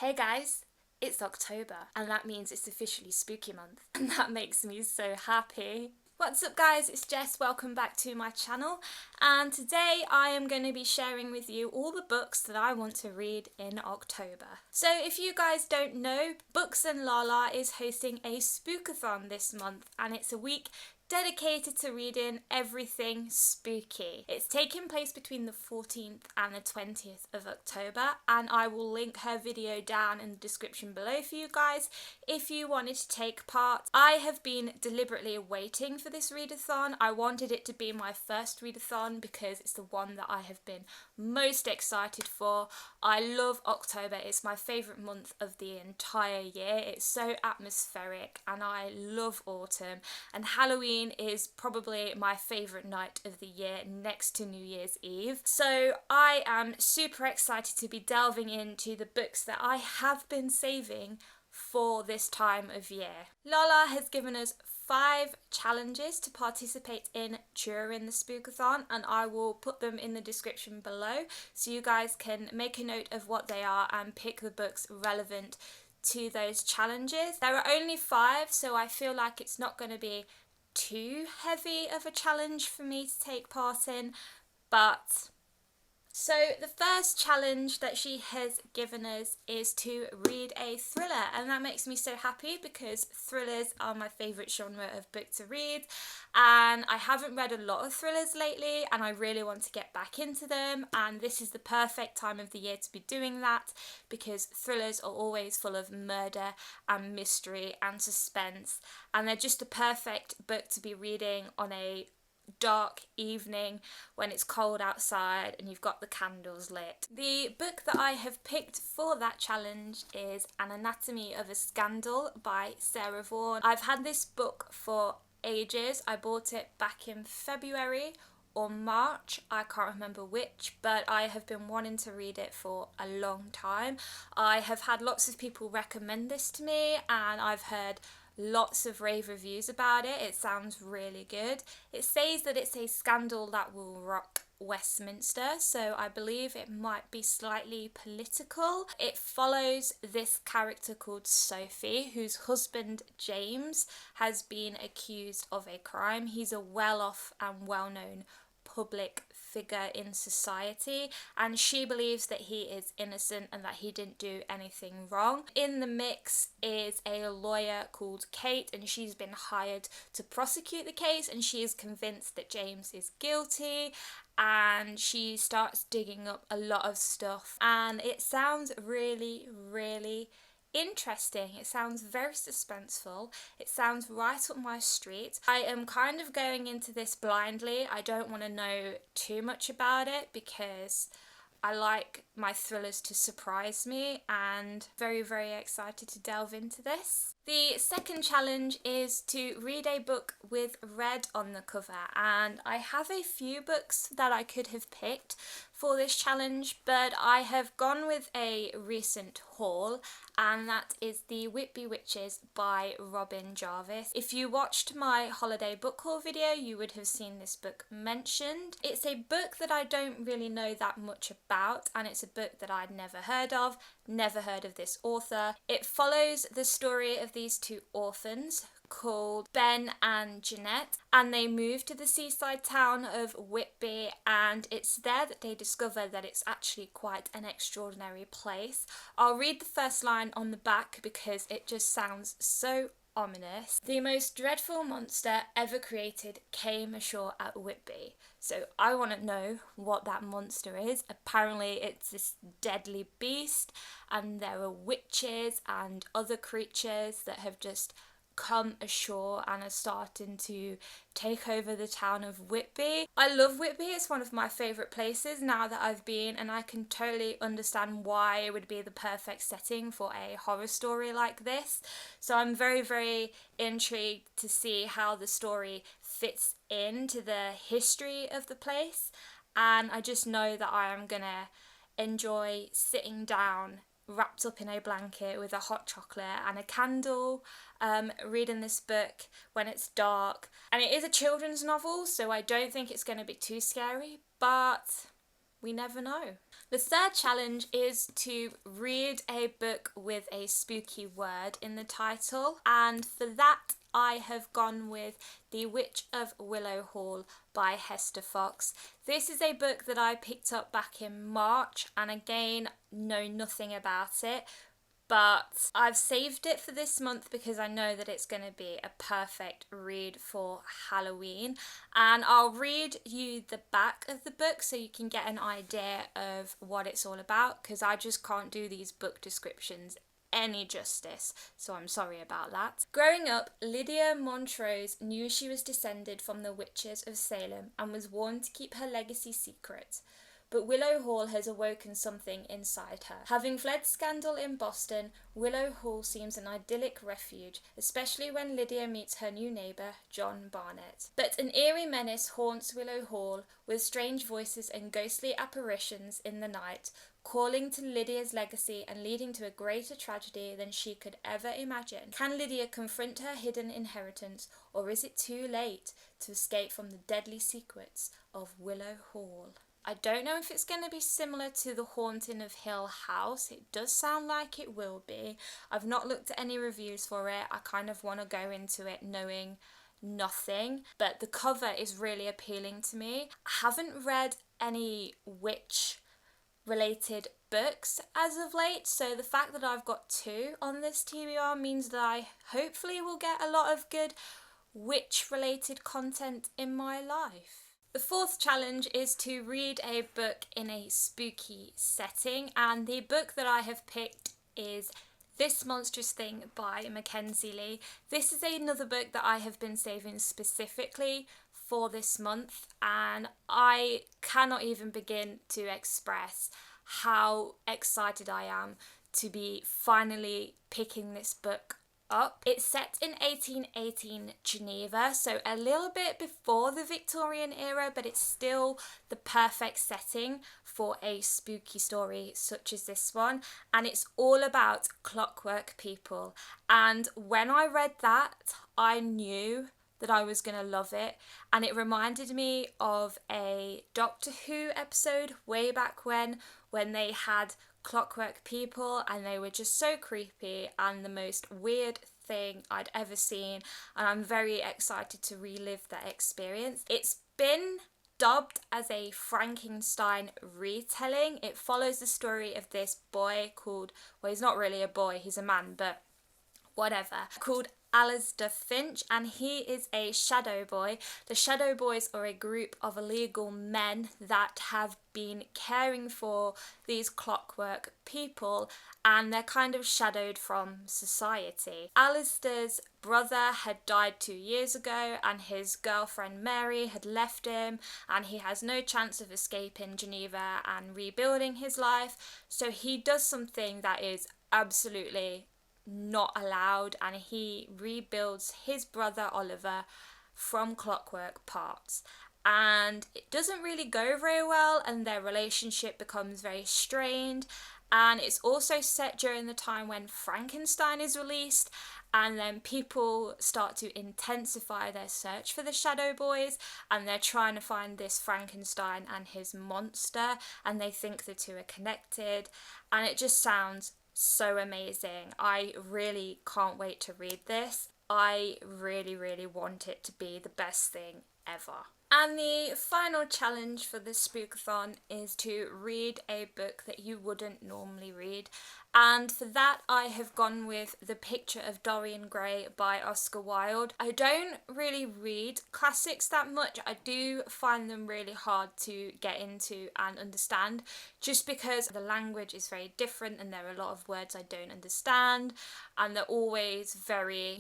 Hey guys, it's October and that means it's officially spooky month and that makes me so happy. What's up guys, it's Jess, welcome back to my channel, and today I am going to be sharing with you all the books that I want to read in October. So if you guys don't know, Books and Lala is hosting a Spookathon this month, and it's a week dedicated to reading everything spooky. It's taking place between the 14th and the 20th of October, and I will link her video down in the description below for you guys if you wanted to take part. I have been deliberately waiting for this readathon. I wanted it to be my first readathon because it's the one that I have been most excited for. I love October, it's my favourite month of the entire year. It's so atmospheric and I love autumn, and Halloween is probably my favourite night of the year next to New Year's Eve. So I am super excited to be delving into the books that I have been saving for this time of year. Lala has given us 5 challenges to participate in during the Spookathon, and I will put them in the description below so you guys can make a note of what they are and pick the books relevant to those challenges. There are only 5, so I feel like it's not going to be too heavy of a challenge for me to take part in, but so the first challenge that she has given us is to read a thriller, and that makes me so happy because thrillers are my favourite genre of book to read, and I haven't read a lot of thrillers lately and I really want to get back into them, and this is the perfect time of the year to be doing that because thrillers are always full of murder and mystery and suspense, and they're just the perfect book to be reading on a dark evening when it's cold outside and you've got the candles lit. The book that I have picked for that challenge is An Anatomy of a Scandal by Sarah Vaughan. I've had this book for ages. I bought it back in February or March, I can't remember which, but I have been wanting to read it for a long time. I have had lots of people recommend this to me and I've heard lots of rave reviews about it. It sounds really good. It says that it's a scandal that will rock Westminster, so I believe it might be slightly political. It follows this character called Sophie, whose husband James has been accused of a crime. He's a well-off and well-known public figure in society, and she believes that he is innocent and that he didn't do anything wrong. In the mix is a lawyer called Kate, and she's been hired to prosecute the case, and she is convinced that James is guilty, and she starts digging up a lot of stuff, and it sounds really interesting. It sounds very suspenseful. It sounds right up my street. I am kind of going into this blindly. I don't want to know too much about it because I like my thrillers to surprise me, and very excited to delve into this. The second challenge is to read a book with red on the cover, and I have a few books that I could have picked for this challenge, but I have gone with a recent haul, and that is the Whitby Witches by Robin Jarvis. If you watched my holiday book haul video, you would have seen this book mentioned. It's a book that I don't really know that much about, and it's a book that I'd never heard of this author. It follows the story of these 2 orphans called Ben and Jeanette, and they move to the seaside town of Whitby, and it's there that they discover that it's actually quite an extraordinary place. I'll read the first line on the back because it just sounds so ominous. The most dreadful monster ever created came ashore at Whitby. So I want to know what that monster is. Apparently it's this deadly beast, and there are witches and other creatures that have just come ashore and are starting to take over the town of Whitby. I love Whitby, it's one of my favourite places now that I've been, and I can totally understand why it would be the perfect setting for a horror story like this. So I'm very intrigued to see how the story fits into the history of the place, and I just know that I am gonna enjoy sitting down wrapped up in a blanket with a hot chocolate and a candle, reading this book when it's dark. And it is a children's novel, so I don't think it's going to be too scary, but we never know. The third challenge is to read a book with a spooky word in the title, and for that I have gone with The Witch of Willow Hall by Hester Fox. This is a book that I picked up back in March, and again, know nothing about it, but I've saved it for this month because I know that it's going to be a perfect read for Halloween. And I'll read you the back of the book so you can get an idea of what it's all about, because I just can't do these book descriptions any justice, so I'm sorry about that. Growing up, Lydia Montrose knew she was descended from the witches of Salem and was warned to keep her legacy secret. But Willow Hall has awoken something inside her. Having fled scandal in Boston, Willow Hall seems an idyllic refuge, especially when Lydia meets her new neighbour, John Barnett. But an eerie menace haunts Willow Hall, with strange voices and ghostly apparitions in the night, calling to Lydia's legacy and leading to a greater tragedy than she could ever imagine. Can Lydia confront her hidden inheritance, or is it too late to escape from the deadly secrets of Willow Hall? I don't know if it's going to be similar to The Haunting of Hill House. It does sound like it will be. I've not looked at any reviews for it. I kind of want to go into it knowing nothing, but the cover is really appealing to me. I haven't read any witch related books as of late, so the fact that I've got 2 on this TBR means that I hopefully will get a lot of good witch related content in my life. The fourth challenge is to read a book in a spooky setting, and the book that I have picked is This Monstrous Thing by Mackenzie Lee. This is another book that I have been saving specifically for this month, and I cannot even begin to express how excited I am to be finally picking this book up. It's set in 1818 Geneva, so a little bit before the Victorian era, but it's still the perfect setting for a spooky story such as this one, and it's all about clockwork people. And when I read that, I knew that I was going to love it, and it reminded me of a Doctor Who episode way back when they had clockwork people, and they were just so creepy and the most weird thing I'd ever seen, and I'm very excited to relive that experience. It's been dubbed as a Frankenstein retelling. It follows the story of this boy called, well, he's not really a boy, he's a man, but whatever, called Alistair Finch, and he is a shadow boy. The shadow boys are a group of illegal men that have been caring for these clockwork people, and they're kind of shadowed from society. Alistair's brother had died 2 years ago, and his girlfriend Mary had left him, and he has no chance of escaping Geneva and rebuilding his life, so he does something that is absolutely not allowed, and he rebuilds his brother Oliver from clockwork parts, and it doesn't really go very well, and their relationship becomes very strained. And it's also set during the time when Frankenstein is released, and then people start to intensify their search for the Shadow Boys, and they're trying to find this Frankenstein and his monster, and they think the two are connected, and it just sounds so amazing. I really can't wait to read this. I really, really want it to be the best thing ever. And the final challenge for this Spookathon is to read a book that you wouldn't normally read. And for that, I have gone with The Picture of Dorian Gray by Oscar Wilde. I don't really read classics that much. I do find them really hard to get into and understand, just because the language is very different and there are a lot of words I don't understand, and they're always very,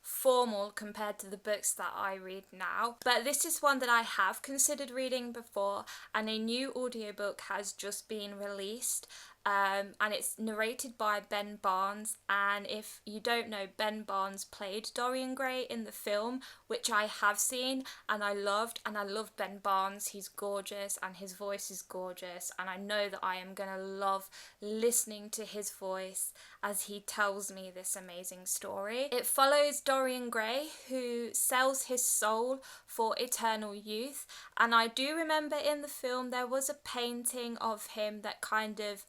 formal compared to the books that I read now. But this is one that I have considered reading before, and a new audiobook has just been released. And it's narrated by Ben Barnes, and if you don't know, Ben Barnes played Dorian Gray in the film, which I have seen and I loved, and I love Ben Barnes. He's gorgeous and his voice is gorgeous, and I know that I am going to love listening to his voice as he tells me this amazing story. It follows Dorian Gray, who sells his soul for eternal youth, and I do remember in the film there was a painting of him that kind of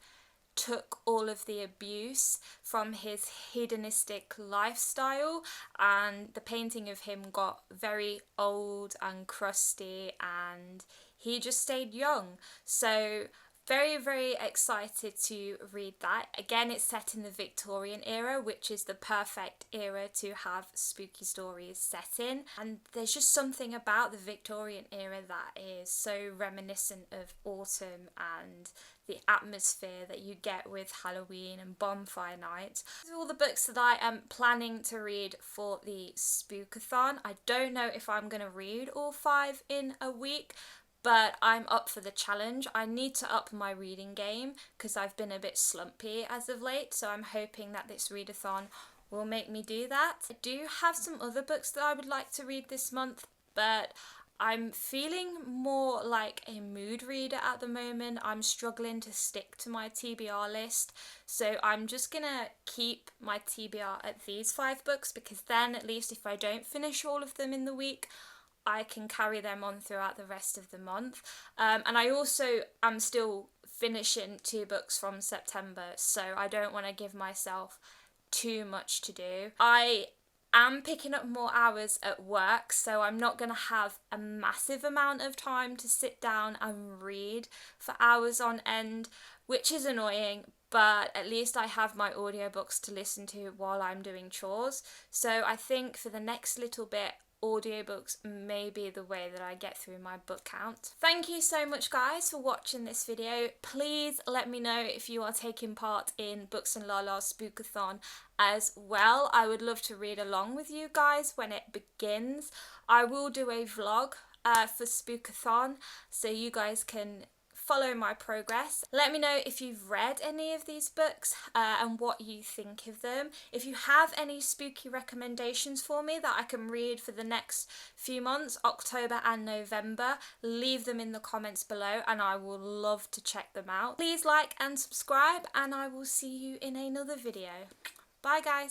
took all of the abuse from his hedonistic lifestyle, and the painting of him got very old and crusty and he just stayed young. So very, very excited to read that. Again, it's set in the Victorian era, which is the perfect era to have spooky stories set in. And there's just something about the Victorian era that is so reminiscent of autumn and the atmosphere that you get with Halloween and bonfire night. These are all the books that I am planning to read for the Spookathon. I don't know if I'm going to read all 5 in a week, but I'm up for the challenge. I need to up my reading game because I've been a bit slumpy as of late, so I'm hoping that this readathon will make me do that. I do have some other books that I would like to read this month, but I'm feeling more like a mood reader at the moment. I'm struggling to stick to my TBR list, so I'm just gonna keep my TBR at these 5 books, because then at least if I don't finish all of them in the week, I can carry them on throughout the rest of the month. And I also am still finishing 2 books from September, so I don't want to give myself too much to do. I am picking up more hours at work, so I'm not going to have a massive amount of time to sit down and read for hours on end, which is annoying, but at least I have my audiobooks to listen to while I'm doing chores. So I think for the next little bit, audiobooks may be the way that I get through my book count. Thank you so much, guys, for watching this video. Please let me know if you are taking part in Books and Lala Spookathon as well. I would love to read along with you guys when it begins. I will do a vlog for Spookathon so you guys can follow my progress. Let me know if you've read any of these books and what you think of them. If you have any spooky recommendations for me that I can read for the next few months, October and November, leave them in the comments below and I will love to check them out. Please like and subscribe, and I will see you in another video. Bye, guys.